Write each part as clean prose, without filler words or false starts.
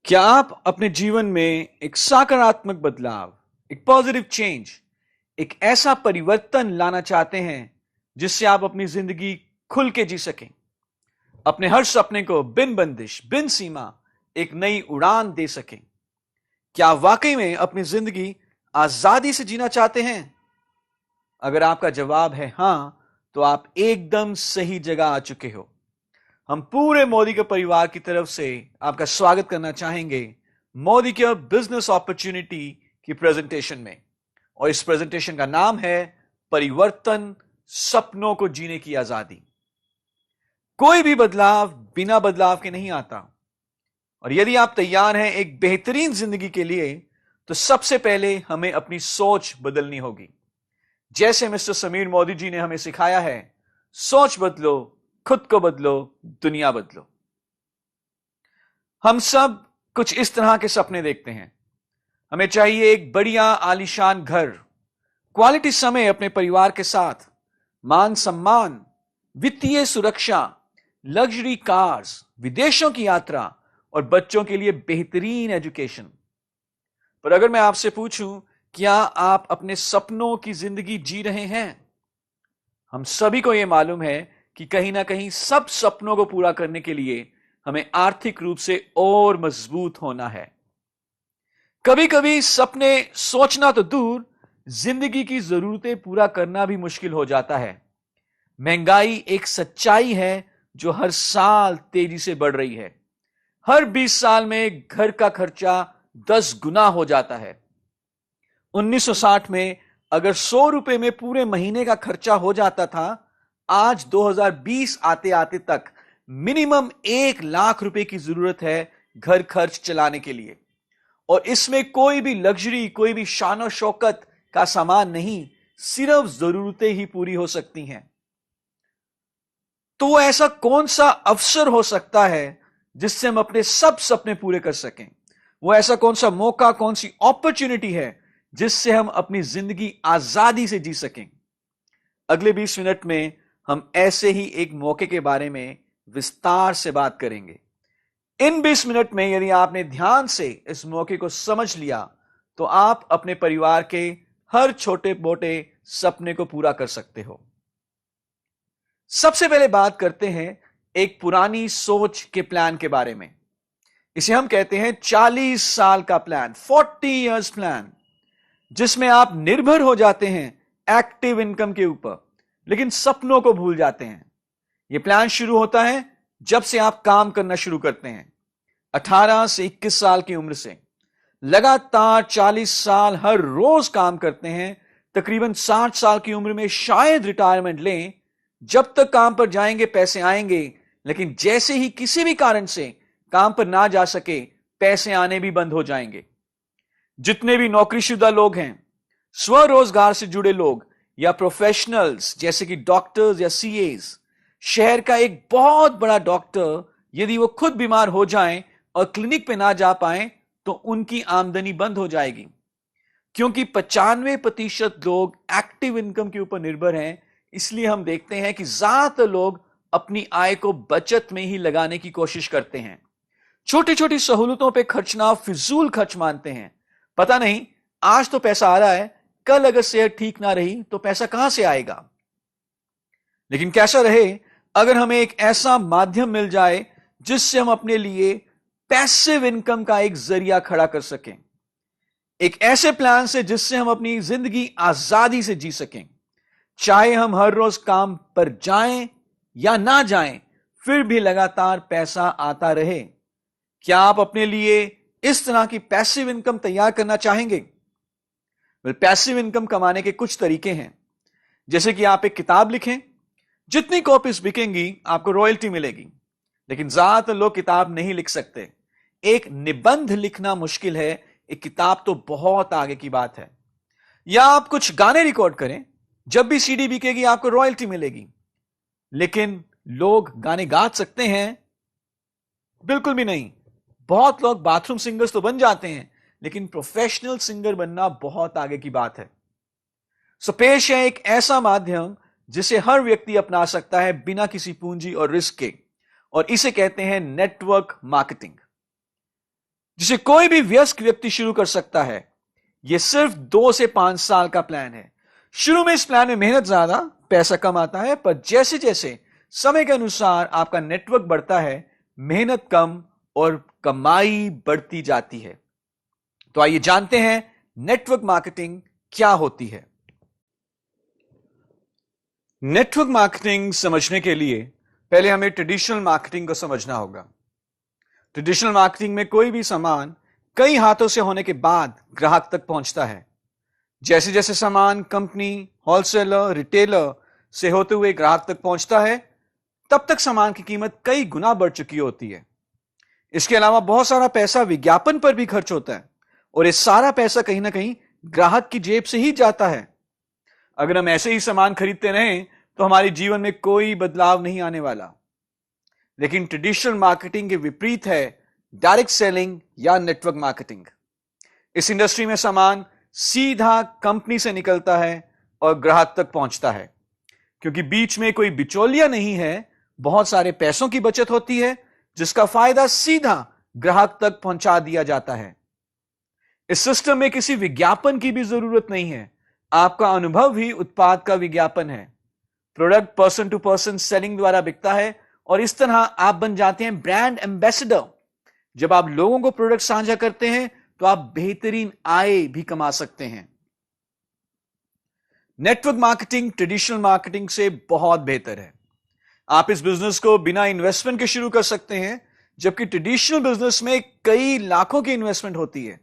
क्या आप अपने जीवन में एक सकारात्मक बदलाव, एक पॉजिटिव चेंज, एक ऐसा परिवर्तन लाना चाहते हैं जिससे आप अपनी जिंदगी खुल के जी सकें, अपने हर सपने को बिन बंदिश, बिन सीमा एक नई उड़ान दे सकें? क्या आप वाकई में अपनी जिंदगी आजादी से जीना चाहते हैं? अगर आपका जवाब है हां, तो आप एकदम सही जगह आ चुके हो। हम पूरे मोदी के परिवार की तरफ से आपका स्वागत करना चाहेंगे मोदी के बिजनेस अपॉर्चुनिटी की प्रेजेंटेशन में। और इस प्रेजेंटेशन का नाम है परिवर्तन, सपनों को जीने की आजादी। कोई भी बदलाव बिना बदलाव के नहीं आता, और यदि आप तैयार हैं एक बेहतरीन जिंदगी के लिए, तो सबसे पहले हमें अपनी सोच बदलनी होगी। जैसे मिस्टर समीर मोदी जी ने हमें सिखाया है, सोच बदलो, खुद को बदलो, दुनिया बदलो। हम सब कुछ इस तरह के सपने देखते हैं। हमें चाहिए एक बढ़िया आलीशान घर, क्वालिटी समय अपने परिवार के साथ, मान सम्मान, वित्तीय सुरक्षा, लग्जरी कार्स, विदेशों की यात्रा और बच्चों के लिए बेहतरीन एजुकेशन। पर अगर मैं आपसे पूछूं, क्या आप अपने सपनों की जिंदगी जी रहे हैं? हम सभी को यह मालूम है कि कहीं ना कहीं सब सपनों को पूरा करने के लिए हमें आर्थिक रूप से और मजबूत होना है। कभी कभी सपने सोचना तो दूर, जिंदगी की जरूरतें पूरा करना भी मुश्किल हो जाता है। महंगाई एक सच्चाई है जो हर साल तेजी से बढ़ रही है। हर 20 साल में घर का खर्चा 10 गुना हो जाता है। 1960 में अगर 100 रुपए में पूरे महीने का खर्चा हो जाता था, आज 2020 आते आते तक मिनिमम 1 लाख रुपए की जरूरत है घर खर्च चलाने के लिए। और इसमें कोई भी लग्जरी, कोई भी शान शौकत का सामान नहीं, सिर्फ जरूरतें ही पूरी हो सकती हैं। तो ऐसा कौन सा अवसर हो सकता है जिससे हम अपने सब सपने पूरे कर सकें? वो ऐसा कौन सा मौका, कौन सी अपॉर्चुनिटी है जिससे हम अपनी जिंदगी आजादी से जी सकें? अगले 20 मिनट में हम ऐसे ही एक मौके के बारे में विस्तार से बात करेंगे। इन 20 मिनट में यदि आपने ध्यान से इस मौके को समझ लिया, तो आप अपने परिवार के हर छोटे मोटे सपने को पूरा कर सकते हो। सबसे पहले बात करते हैं एक पुरानी सोच के प्लान के बारे में। इसे हम कहते हैं 40 साल का प्लान, 40 इयर्स प्लान, जिसमें आप निर्भर हो जाते हैं एक्टिव इनकम के ऊपर, लेकिन सपनों को भूल जाते हैं। यह प्लान शुरू होता है जब से आप काम करना शुरू करते हैं, 18 से 21 साल की उम्र से। लगातार 40 साल हर रोज काम करते हैं, तकरीबन 60 साल की उम्र में शायद रिटायरमेंट लें। जब तक काम पर जाएंगे पैसे आएंगे, लेकिन जैसे ही किसी भी कारण से काम पर ना जा सके, पैसे आने भी बंद हो जाएंगे। जितने भी नौकरीशुदा लोग हैं, स्वरोजगार से जुड़े लोग या प्रोफेशनल्स जैसे कि डॉक्टर्स या सीएस, शहर का एक बहुत बड़ा डॉक्टर यदि वो खुद बीमार हो जाएं और क्लिनिक पे ना जा पाए, तो उनकी आमदनी बंद हो जाएगी। क्योंकि 95% लोग एक्टिव इनकम के ऊपर निर्भर हैं, इसलिए हम देखते हैं कि ज्यादातर लोग अपनी आय को बचत में ही लगाने की कोशिश करते हैं। छोटी छोटी सहूलतों पे खर्चना फिजूल खर्च मानते हैं। पता नहीं, आज तो पैसा आ रहा है, कल अगर सेहत ठीक ना रही तो पैसा कहां से आएगा? लेकिन कैसा रहे, अगर हमें एक ऐसा माध्यम मिल जाए जिससे हम अपने लिए पैसिव इनकम का एक जरिया खड़ा कर सकें, एक ऐसे प्लान से जिससे हम अपनी जिंदगी आजादी से जी सकें, चाहे हम हर रोज काम पर जाएं या ना जाएं, फिर भी लगातार पैसा आता रहे। क्या आप अपने लिए इस तरह की पैसिव इनकम तैयार करना चाहेंगे? पैसिव इनकम कमाने के कुछ तरीके हैं। जैसे कि आप एक किताब लिखें, जितनी कॉपीज बिकेंगी आपको रॉयल्टी मिलेगी। लेकिन ज्यादातर लोग किताब नहीं लिख सकते। एक निबंध लिखना मुश्किल है, एक किताब तो बहुत आगे की बात है। या आप कुछ गाने रिकॉर्ड करें, जब भी सीडी बिकेगी आपको रॉयल्टी मिलेगी। लेकिन लोग गाने गा सकते हैं? बिल्कुल भी नहीं। बहुत लोग बाथरूम सिंगर्स तो बन जाते हैं, लेकिन प्रोफेशनल सिंगर बनना बहुत आगे की बात है। सो पेश है एक ऐसा माध्यम जिसे हर व्यक्ति अपना सकता है बिना किसी पूंजी और रिस्क के, और इसे कहते हैं नेटवर्क मार्केटिंग। जिसे कोई भी वयस्क व्यक्ति शुरू कर सकता है। यह सिर्फ 2 से 5 साल का प्लान है। शुरू में इस प्लान में मेहनत ज्यादा, पैसा कम आता है, पर जैसे जैसे समय के अनुसार आपका नेटवर्क बढ़ता है, मेहनत कम और कमाई बढ़ती जाती है। तो आइए जानते हैं नेटवर्क मार्केटिंग क्या होती है। नेटवर्क मार्केटिंग समझने के लिए पहले हमें ट्रेडिशनल मार्केटिंग को समझना होगा। ट्रेडिशनल मार्केटिंग में कोई भी सामान कई हाथों से होने के बाद ग्राहक तक पहुंचता है। जैसे जैसे सामान कंपनी, होलसेलर, रिटेलर से होते हुए ग्राहक तक पहुंचता है, तब तक सामान की कीमत कई गुना बढ़ चुकी होती है। इसके अलावा बहुत सारा पैसा विज्ञापन पर भी खर्च होता है और ये सारा पैसा कहीं ना कहीं ग्राहक की जेब से ही जाता है। अगर हम ऐसे ही सामान खरीदते रहें तो हमारे जीवन में कोई बदलाव नहीं आने वाला। लेकिन ट्रेडिशनल मार्केटिंग के विपरीत है डायरेक्ट सेलिंग या नेटवर्क मार्केटिंग। इस इंडस्ट्री में सामान सीधा कंपनी से निकलता है और ग्राहक तक पहुंचता है। क्योंकि बीच में कोई बिचौलिया नहीं है, बहुत सारे पैसों की बचत होती है जिसका फायदा सीधा ग्राहक तक पहुंचा दिया जाता है। इस सिस्टम में किसी विज्ञापन की भी जरूरत नहीं है। आपका अनुभव ही उत्पाद का विज्ञापन है। Product person to person selling द्वारा बिकता है और इस तरह आप बन जाते हैं ब्रांड एम्बेसडर। जब आप लोगों को प्रोडक्ट साझा करते हैं तो आप बेहतरीन आय भी कमा सकते हैं। नेटवर्क मार्केटिंग ट्रेडिशनल मार्केटिंग से बहुत बेहतर है। आप इस बिजनेस को बिना इन्वेस्टमेंट के शुरू कर सकते हैं, जबकि ट्रेडिशनल बिजनेस में कई लाखों की इन्वेस्टमेंट होती है।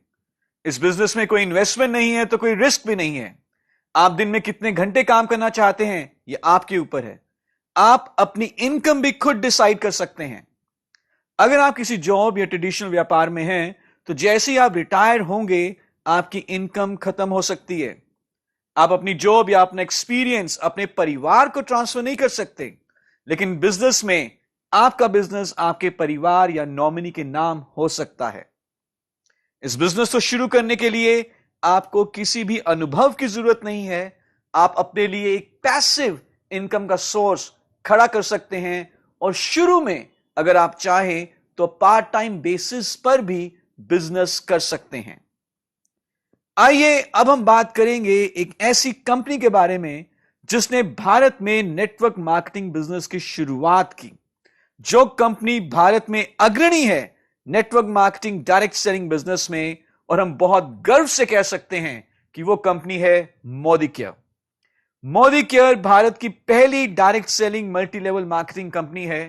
इस बिजनेस में कोई इन्वेस्टमेंट नहीं है तो कोई रिस्क भी नहीं है। आप दिन में कितने घंटे काम करना चाहते हैं यह आपके ऊपर है। आप अपनी इनकम भी खुद डिसाइड कर सकते हैं। अगर आप किसी जॉब या ट्रेडिशनल व्यापार में हैं तो जैसे ही आप रिटायर होंगे आपकी इनकम खत्म हो सकती है। आप अपनी जॉब या अपना एक्सपीरियंस अपने परिवार को ट्रांसफर नहीं कर सकते, लेकिन बिजनेस में आपका बिजनेस आपके परिवार या नॉमिनी के नाम हो सकता है। इस बिजनेस को शुरू करने के लिए आपको किसी भी अनुभव की जरूरत नहीं है। आप अपने लिए एक पैसिव इनकम का सोर्स खड़ा कर सकते हैं और शुरू में अगर आप चाहें तो पार्ट टाइम बेसिस पर भी बिजनेस कर सकते हैं। आइए अब हम बात करेंगे एक ऐसी कंपनी के बारे में जिसने भारत में नेटवर्क मार्केटिंग बिजनेस की शुरुआत की। जो कंपनी भारत में अग्रणी है network marketing direct selling business में, और हम बहुत गर्व से कह सकते हैं कि वो कंपनी है मोदीकेयर। मोदीकेयर भारत की पहली direct selling multi level marketing company है।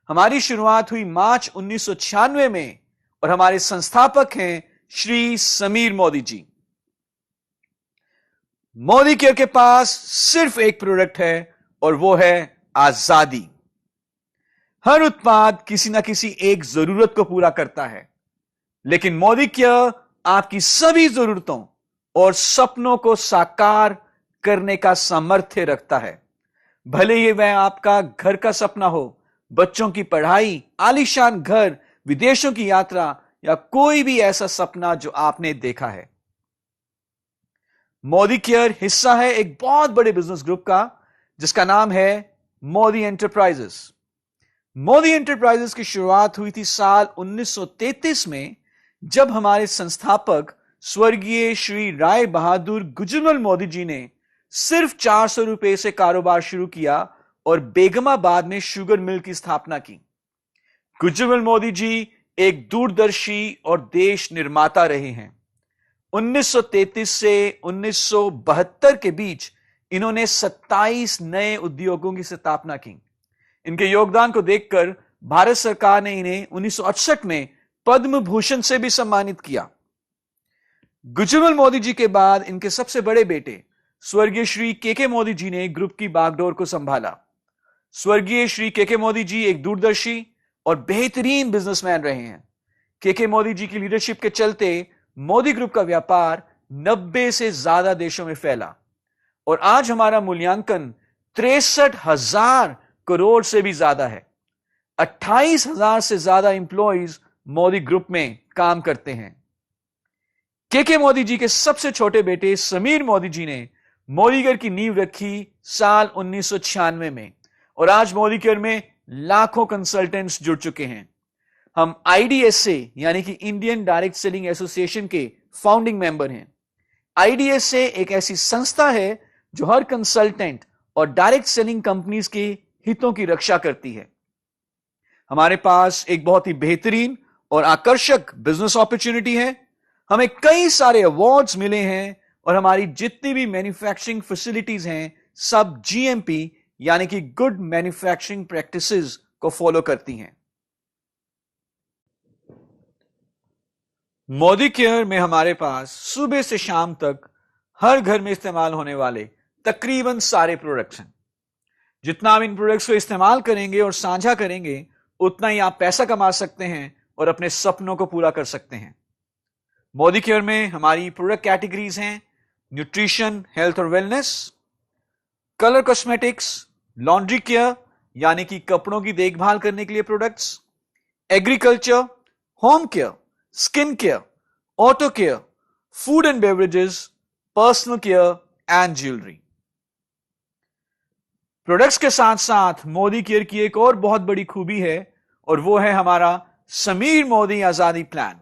हमारी शुरुआत हुई मार्च 1996 में और हमारे संस्थापक हैं श्री समीर मोदी जी। मोदीकेयर के पास सिर्फ एक प्रोडक्ट है और वो है आजादी। हर उत्पाद किसी ना किसी एक जरूरत को पूरा करता है, लेकिन मोदीकेयर आपकी सभी जरूरतों और सपनों को साकार करने का सामर्थ्य रखता है। भले ही वह आपका घर का सपना हो, बच्चों की पढ़ाई, आलीशान घर, विदेशों की यात्रा या कोई भी ऐसा सपना जो आपने देखा है। मोदीकेयर हिस्सा है एक बहुत बड़े बिजनेस ग्रुप का जिसका नाम है मोदी एंटरप्राइजेस। मोदी एंटरप्राइजेस की शुरुआत हुई थी साल 1933 में, जब हमारे संस्थापक स्वर्गीय श्री राय बहादुर गुजरमल मोदी जी ने सिर्फ 400 रुपए से कारोबार शुरू किया और बेगमाबाद में शुगर मिल की स्थापना की। गुजरमल मोदी जी एक दूरदर्शी और देश निर्माता रहे हैं। 1933 से 1972 के बीच इन्होंने 27 नए उद्योगों की स्थापना की। इनके योगदान को देखकर भारत सरकार ने इन्हें 1968 में पद्म भूषण से भी सम्मानित किया। गुजरमल मोदी जी के बाद इनके सबसे बड़े बेटे स्वर्गीय श्री के मोदी जी ने ग्रुप की बागडोर को संभाला। स्वर्गीय श्री के मोदी जी एक दूरदर्शी और बेहतरीन बिजनेसमैन रहे हैं। के मोदी जी की लीडरशिप के चलते मोदी ग्रुप का व्यापार 90 से ज्यादा देशों में फैला और आज हमारा मूल्यांकन 63,000 करोड़ से भी ज्यादा है। 28,000 से ज्यादा एम्प्लॉइज मोदी ग्रुप में काम करते हैं। के मोदी जी के सबसे छोटे बेटे समीर मोदी जी ने मोदीकेयर की नींव रखी साल 1996 में और आज मोदीकेयर में लाखों कंसल्टेंट्स जुड़ चुके हैं। हम IDSA यानी कि इंडियन डायरेक्ट सेलिंग एसोसिएशन के फाउंडिंग मेंबर हैं। IDSA एक ऐसी संस्था है जो हर कंसल्टेंट और डायरेक्ट सेलिंग कंपनीज के हितों की रक्षा करती है। हमारे पास एक बहुत ही बेहतरीन और आकर्षक बिजनेस अपॉर्चुनिटी है। हमें कई सारे अवार्ड्स मिले हैं और हमारी जितनी भी मैन्युफैक्चरिंग फैसिलिटीज हैं सब GMP यानी कि गुड मैन्युफैक्चरिंग प्रैक्टिसेस को फॉलो करती हैं। मोदी केयर में हमारे पास सुबह से शाम तक हर घर में इस्तेमाल होने वाले तकरीबन सारे प्रोडक्ट्स हैं। जितना आप इन प्रोडक्ट्स को इस्तेमाल करेंगे और साझा करेंगे उतना ही आप पैसा कमा सकते हैं और अपने सपनों को पूरा कर सकते हैं। मोदी केयर में हमारी प्रोडक्ट कैटेगरीज हैं न्यूट्रिशन, हेल्थ और wellness, colour cosmetics, laundry care यानी कि कपड़ों की देखभाल करने के लिए products, agriculture, home care, skin care, auto care, food and beverages, personal care and jewellery. Products के साथ साथ मोदी केयर की एक और बहुत बड़ी खूबी है और वो है हमारा समीर मोदी आजादी प्लान।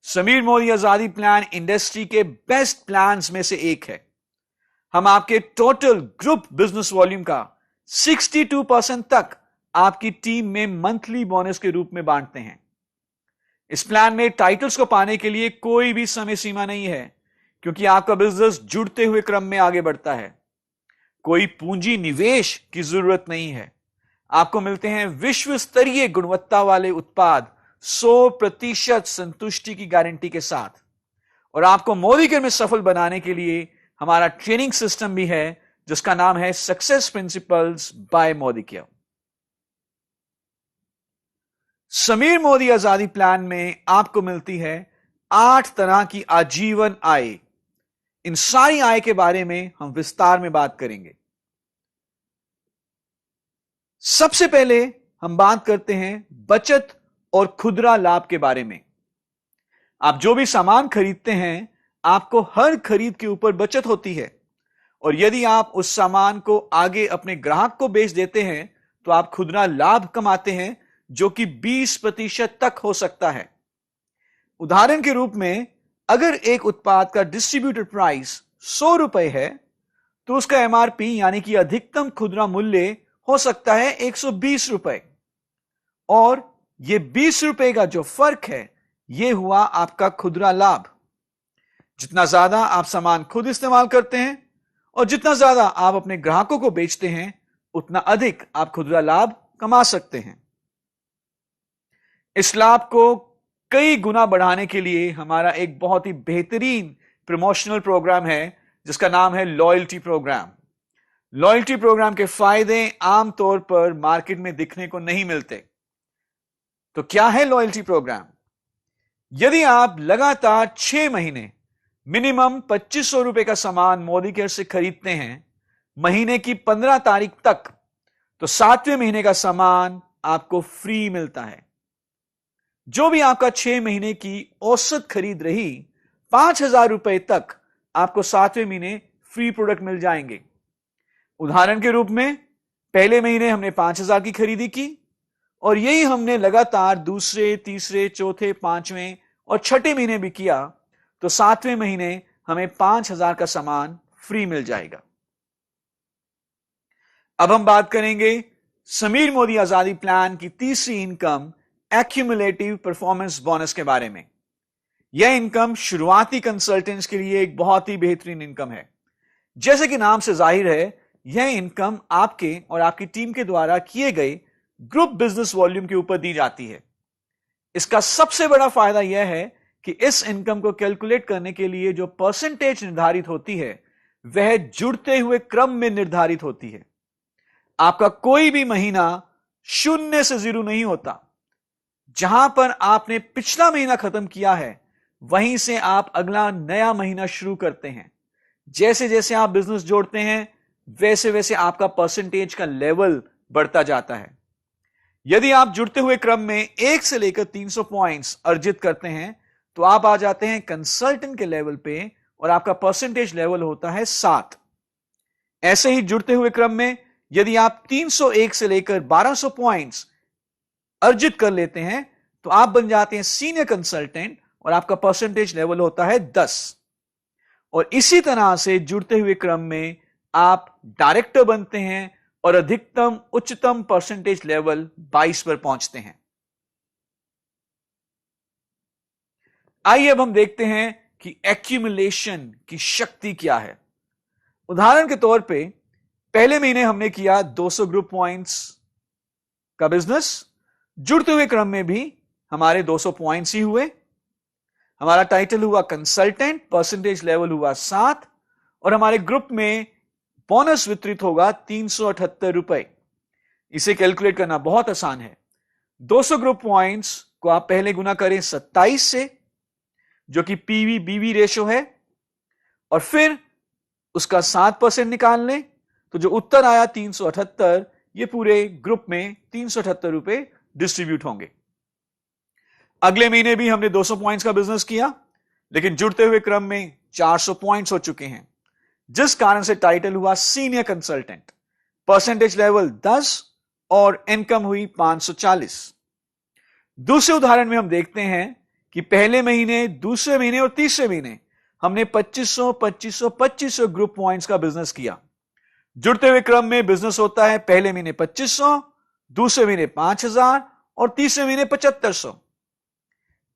समीर मोदी आजादी प्लान इंडस्ट्री के बेस्ट प्लान्स में से एक है। हम आपके टोटल ग्रुप बिजनेस वॉल्यूम का 62% तक आपकी टीम में मंथली बोनस के रूप में बांटते हैं। इस प्लान में टाइटल्स को पाने के लिए कोई भी समय सीमा नहीं है क्योंकि आपका बिजनेस जुड़ते हुए क्रम में आगे बढ़ता है। कोई पूंजी निवेश की जरूरत नहीं है। आपको मिलते हैं विश्व स्तरीय गुणवत्ता वाले उत्पाद 100% संतुष्टि की गारंटी के साथ। और आपको मोदी केयर में सफल बनाने के लिए हमारा ट्रेनिंग सिस्टम भी है जिसका नाम है success principles by Modicare. Sameer Modi आजादी प्लान में आपको मिलती है 8 तरह की आजीवन आय। इन सारी आय के बारे में हम विस्तार में बात करेंगे। सबसे पहले हम बात करते हैं बचत और खुदरा लाभ के बारे में। आप जो भी सामान खरीदते हैं आपको हर खरीद के ऊपर बचत होती है और यदि आप उस सामान को आगे अपने ग्राहक को बेच देते हैं तो आप खुदरा लाभ कमाते हैं जो कि 20% तक हो सकता है। उदाहरण के रूप में अगर एक उत्पाद का डिस्ट्रीब्यूटर प्राइस 100 रुपए है तो उसका MRP यानी कि अधिकतम खुदरा मूल्य हो सकता है 120 रुपए और यह 20 रुपए का जो फर्क है यह हुआ आपका खुदरा लाभ। जितना ज्यादा आप सामान खुद इस्तेमाल करते हैं और जितना ज्यादा आप अपने ग्राहकों को बेचते हैं उतना अधिक आप खुदरा लाभ कमा सकते हैं। इस लाभ को कई गुना बढ़ाने के लिए हमारा एक बहुत ही बेहतरीन प्रमोशनल प्रोग्राम है जिसका नाम है लॉयल्टी प्रोग्राम। लॉयल्टी प्रोग्राम के फायदे आमतौर पर मार्केट में दिखने को नहीं मिलते। तो क्या है लॉयल्टी प्रोग्राम? यदि आप लगातार 6 महीने मिनिमम 2500 रुपए का सामान मोदी केयर से खरीदते हैं महीने की 15 तारीख तक, तो 7वें महीने का सामान आपको फ्री मिलता है। जो भी आपका 6 महीने की औसत खरीद रही 5000 रुपए तक आपको 7वें महीने फ्री प्रोडक्ट मिल जाएंगे। उदाहरण के रूप में पहले महीने हमने 5000 की खरीदी की और यही हमने लगातार दूसरे, तीसरे, चौथे, 5वें और 6ठे महीने भी किया तो 7वें महीने हमें 5000 का सामान फ्री मिल जाएगा। अब हम बात करेंगे समीर मोदी आजादी प्लान की तीसरी इनकम एक्यूमुलेटिव परफॉर्मेंस बोनस के बारे में। यह इनकम शुरुआती कंसल्टेंट्स के लिए एक बहुत ही बेहतरीन इनकम है। जैसे कि नाम से जाहिर है यह इनकम आपके और आपकी टीम के द्वारा किए गए ग्रुप बिजनेस वॉल्यूम के ऊपर दी जाती है। इसका सबसे बड़ा फायदा यह है कि इस इनकम को कैलकुलेट करने के लिए जो परसेंटेज निर्धारित होती है वह जुड़ते हुए क्रम में निर्धारित होती है। आपका कोई भी महीना 0 से 0 नहीं होता। जहां पर आपने पिछला महीना खत्म किया है वहीं से आप अगला नया महीना शुरू करते हैं। जैसे जैसे आप बिजनेस जोड़ते हैं वैसे वैसे आपका परसेंटेज का लेवल बढ़ता जाता है। यदि आप जुड़ते हुए क्रम में 1 से लेकर 300 पॉइंट्स अर्जित करते हैं तो आप आ जाते हैं कंसल्टेंट के लेवल पे और आपका परसेंटेज लेवल होता है 7। ऐसे ही जुड़ते हुए क्रम में यदि आप 301 से लेकर 1200 पॉइंट्स अर्जित कर लेते हैं तो आप बन जाते हैं सीनियर कंसल्टेंट और आपका परसेंटेज लेवल होता है 10। और इसी तरह से जुड़ते हुए क्रम में आप डायरेक्टर बनते हैं और अधिकतम उच्चतम परसेंटेज लेवल 22 पर पहुंचते हैं। आइए अब हम देखते हैं कि एक्यूमुलेशन की शक्ति क्या है। उदाहरण के तौर पे पहले महीने हमने किया 200 ग्रुप पॉइंट्स का बिजनेस, जुड़ते हुए क्रम में भी हमारे 200 पॉइंट्स ही हुए। हमारा टाइटल हुआ कंसल्टेंट, परसेंटेज लेवल हुआ 7 और हमारे ग्रुप में बोनस वितरित होगा 378 रुपए। इसे कैलकुलेट करना बहुत आसान है। 200 ग्रुप पॉइंट्स को आप पहले गुना करें 27 से, जो कि पीवी बीवी रेशो है, और फिर उसका 7% निकाल लें, तो जो उत्तर आया 378, ये पूरे ग्रुप में 378 रुपए डिस्ट्रीब्यूट होंगे। अगले महीने भी हमने 200 पॉइंट्स का बिजनेस किया, लेकिन जुड़ते हुए क्रम में 400 पॉइंट्स हो चुके हैं, जिस कारण से टाइटल हुआ सीनियर कंसल्टेंट, परसेंटेज लेवल 10 और इनकम हुई 540। दूसरे उदाहरण में हम देखते हैं कि पहले महीने, दूसरे महीने और तीसरे महीने हमने 2500 2500 2500 ग्रुप पॉइंट्स का बिजनेस किया। जुड़ते हुए क्रम में बिजनेस होता है पहले महीने 2500, दूसरे महीने 5000 और तीसरे महीने 7500।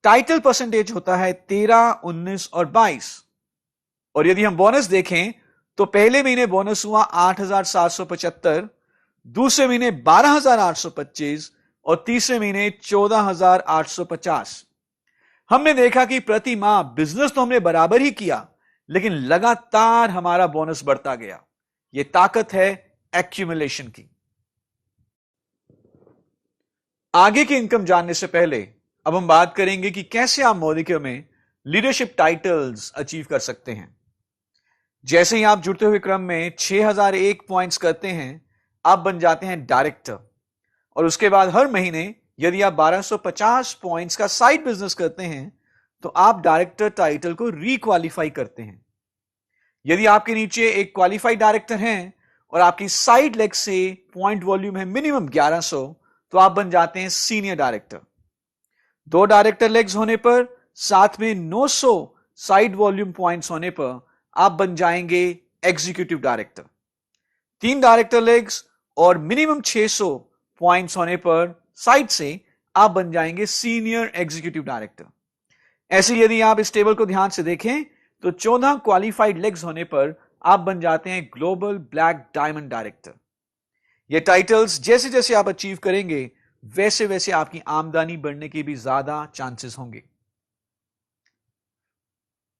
टाइटल परसेंटेज होता है 13, 19 और 22। और यदि हम बोनस देखें तो पहले महीने बोनस हुआ 8775, दूसरे महीने 12825 और तीसरे महीने 14850। हमने देखा कि प्रति माह बिजनेस तो हमने बराबर ही किया, लेकिन लगातार हमारा बोनस बढ़ता गया। यह ताकत है एक्यूमुलेशन की। आगे की इनकम जानने से पहले अब हम बात करेंगे कि कैसे आप मोदिकेयर में लीडरशिप टाइटल्स अचीव कर सकते हैं। जैसे ही आप जुड़ते हुए क्रम में 6001 पॉइंट्स करते हैं, आप बन जाते हैं डायरेक्टर। और उसके बाद हर महीने यदि आप 1250 पॉइंट्स का साइड बिजनेस करते हैं, तो आप डायरेक्टर टाइटल को रीक्वालिफाई करते हैं। यदि आपके नीचे एक क्वालिफाइड डायरेक्टर हैं और आपकी साइड लेग से पॉइंट वॉल्यूम है मिनिमम 1100, तो आप बन जाते हैं सीनियर डायरेक्टर। 2 डायरेक्टर लेग्स होने पर, साथ में 900 साइड वॉल्यूम पॉइंट्स होने पर आप बन जाएंगे एग्जीक्यूटिव डायरेक्टर। 3 डायरेक्टर लेग्स और मिनिमम 600 पॉइंट्स होने पर साइड से आप बन जाएंगे सीनियर एग्जीक्यूटिव डायरेक्टर। ऐसे यदि आप इस टेबल को ध्यान से देखें तो 14 क्वालिफाइड लेग्स होने पर आप बन जाते हैं ग्लोबल ब्लैक डायमंड डायरेक्टर। ये टाइटल्स जैसे जैसे आप अचीव करेंगे, वैसे वैसे आपकी आमदनी बढ़ने की भी ज्यादा चांसेस होंगे।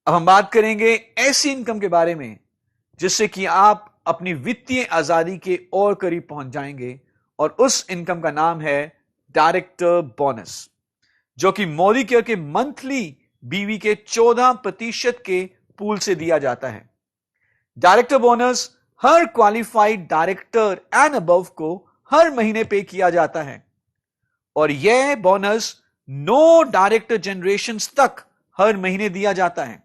अब हम बात करेंगे ऐसी इनकम के बारे में जिससे कि आप अपनी वित्तीय आजादी के और करीब पहुंच जाएंगे, और उस इनकम का नाम है डायरेक्टर बोनस, जो कि मोदिकेयर के मंथली बीवी के 14% के पूल से दिया जाता है। Director bonus her qualified director and above को हर महीने पे किया जाता है, और यह बोनस 9 डायरेक्टर जनरेशंस तक हर महीने दिया जाता है।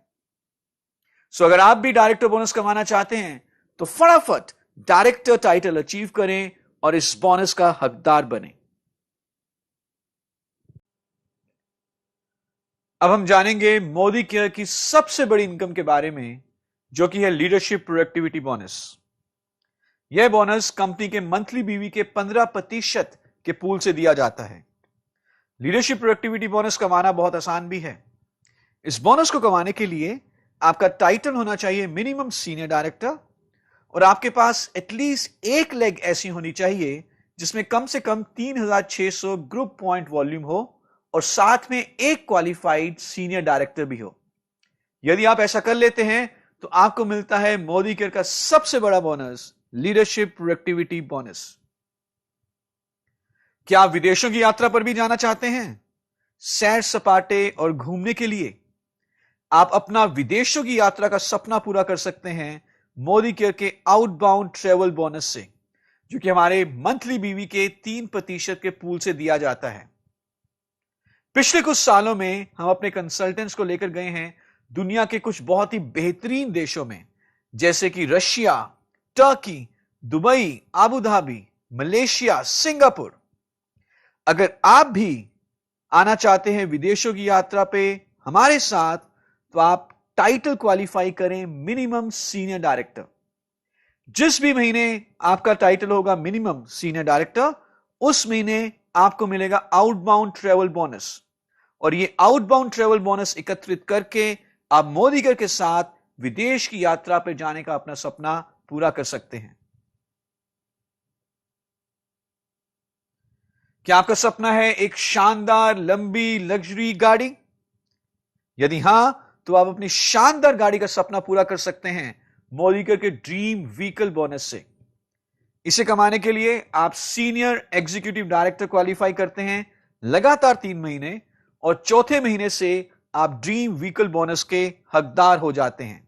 सो अगर आप भी डायरेक्टर बोनस कमाना चाहते हैं तो फटाफट डायरेक्टर टाइटल अचीव करें और इस बोनस का हकदार बने। अब हम जानेंगे मोदिकेयर की सबसे बड़ी इनकम के बारे में, जो कि है लीडरशिप प्रोडक्टिविटी बोनस। यह बोनस कंपनी के मंथली बीवी के 15% के पूल से दिया जाता है। लीडरशिप प्रोडक्टिविटी बोनस कमाना बहुत आसान भी है। इस बोनस को कमाने के लिए आपका टाइटल होना चाहिए मिनिमम सीनियर डायरेक्टर, और आपके पास एटलीस्ट एक लेग ऐसी होनी चाहिए जिसमें कम से कम 3600 ग्रुप पॉइंट वॉल्यूम हो और साथ में एक क्वालिफाइड सीनियर डायरेक्टर भी हो। यदि आप ऐसा कर लेते हैं तो आपको मिलता है मोदिकेयर का सबसे बड़ा बोनस, लीडरशिप प्रोडक्टिविटी बोनस। क्या आप विदेशों की यात्रा पर भी जाना चाहते हैं, सैर सपाटे और घूमने के लिए? आप अपना विदेशों की यात्रा का सपना पूरा कर सकते हैं मोदिकेयर के आउटबाउंड ट्रेवल बोनस से, जो कि हमारे मंथली बीवी के 3% के पूल से दिया जाता है। पिछले कुछ सालों में हम अपने कंसल्टेंट्स को लेकर गए हैं दुनिया के कुछ बहुत ही बेहतरीन देशों में, जैसे कि Russia, Turkey, Dubai, Abu Dhabi, Malaysia, Singapore. अगर आप भी आना चाहते हैं विदेशों की यात्रा पे हमारे साथ, तो आप टाइटल क्वालिफाई करें मिनिमम सीनियर डायरेक्टर। जिस भी महीने आपका टाइटल होगा मिनिमम सीनियर डायरेक्टर, उस महीने आपको मिलेगा आउटबाउंड ट्रेवल बोनस। और ये आउटबाउंड ट्रेवल बोनस एकत्रित करके आप मोदीकर के साथ विदेश की यात्रा पर जाने का अपना सपना पूरा कर सकते हैं। क्या आपका सपना है एक शानदार लंबी लग्जरी गाड़ी? यदि हां, तो आप अपनी शानदार गाड़ी का सपना पूरा कर सकते हैं मोदीकर के ड्रीम व्हीकल बोनस से। इसे कमाने के लिए आप सीनियर एग्जीक्यूटिव डायरेक्टर क्वालिफाई करते हैं लगातार 3 महीने, और चौथे महीने से आप ड्रीम व्हीकल बोनस के हकदार हो जाते हैं।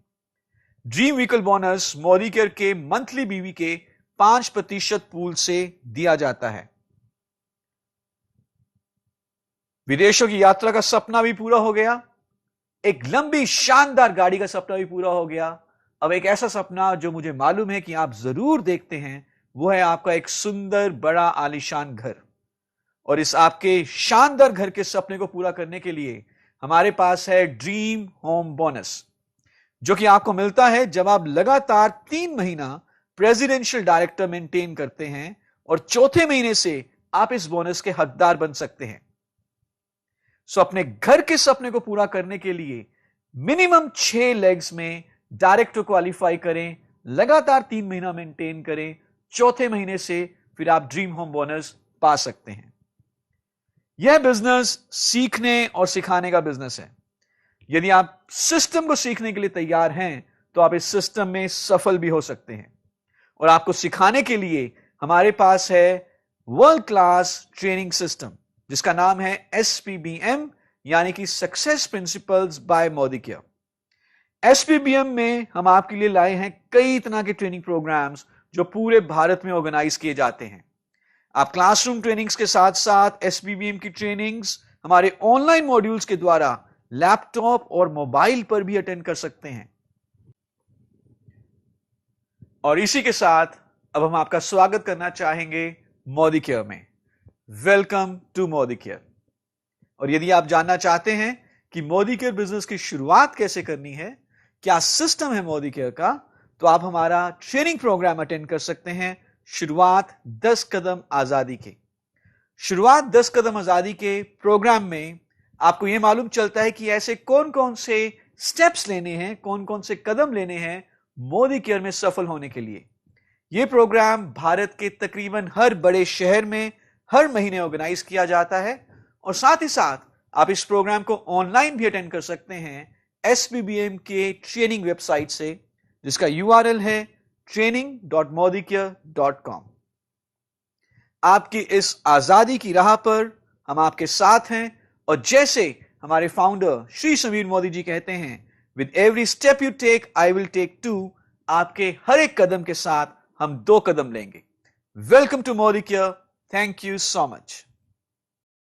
ड्रीम व्हीकल बोनस मोदीकर के मंथली बीवी के 5% पूल से दिया जाता है। विदेशों की यात्रा का सपना भी पूरा हो गया, एक लंबी शानदार गाड़ी का सपना भी पूरा हो गया। अब एक ऐसा सपना जो मुझे मालूम है कि आप जरूर देखते हैं, वो है आपका एक सुंदर बड़ा आलीशान घर। और इस आपके शानदार घर के सपने को पूरा करने के लिए हमारे पास है ड्रीम होम बोनस, जो कि आपको मिलता है जब आप लगातार 3 महीना प्रेसिडेंशियल डायरेक्टर मेंटेन करते हैं, और चौथे महीने से आप इस बोनस के हकदार बन सकते हैं। सो अपने घर के सपने को पूरा करने के लिए मिनिमम 6 लेग्स में डायरेक्टर क्वालिफाई करें, लगातार 3 महीना मेंटेन करें, चौथे महीने से फिर आप ड्रीम होम बोनस पा सकते हैं। यह बिजनेस सीखने और सिखाने का बिजनेस है। यदि आप सिस्टम को सीखने के लिए तैयार हैं, तो आप इस सिस्टम में सफल भी हो सकते हैं। और आपको सिखाने के लिए हमारे पास है वर्ल्ड क्लास ट्रेनिंग सिस्टम, जिसका नाम है SPBM, यानी कि success principles by Modicare. SPBM में हम आपके लिए लाए हैं कई तरह के ट्रेनिंग प्रोग्राम्स जो पूरे भारत में ऑर्गेनाइज किए जाते हैं। आप क्लासरूम ट्रेनिंग्स के साथ साथ SPBM की ट्रेनिंग्स हमारे ऑनलाइन मॉड्यूल्स के द्वारा लैपटॉप और मोबाइल पर भी अटेंड कर सकते हैं। और इसी के साथ अब हम आपका स्वागत करना चाहेंगे मोदीकेयर में। Welcome to Modicare. और यदि आप जानना चाहते हैं कि मोदीकेयर बिजनेस की शुरुआत कैसे करनी है, क्या सिस्टम है मोदीकेयर का, तो आप हमारा ट्रेनिंग प्रोग्राम अटेंड कर सकते हैं, शुरुआत 10 कदम आजादी के। शुरुआत 10 कदम आजादी के प्रोग्राम में आपको यह मालूम चलता है कि ऐसे कौन कौन से स्टेप्स लेने हैं, कौन कौन से कदम लेने हैं मोदीकेयर में सफल होने के लिए। यह प्रोग्राम भारत के तकरीबन हर बड़े शहर में हर महीने ऑर्गेनाइज किया जाता है, और साथ ही साथ आप इस प्रोग्राम को ऑनलाइन भी अटेंड कर सकते हैं SPBM के ट्रेनिंग वेबसाइट से, जिसका URL है training.modicare.com। आपकी इस आजादी की राह पर हम आपके साथ हैं, और जैसे हमारे फाउंडर श्री समीर मोदी जी कहते हैं, with every step you take I will take 2। आपके हर एक कदम के साथ हम 2 कदम लेंगे। Welcome to Modicare. Thank you so much.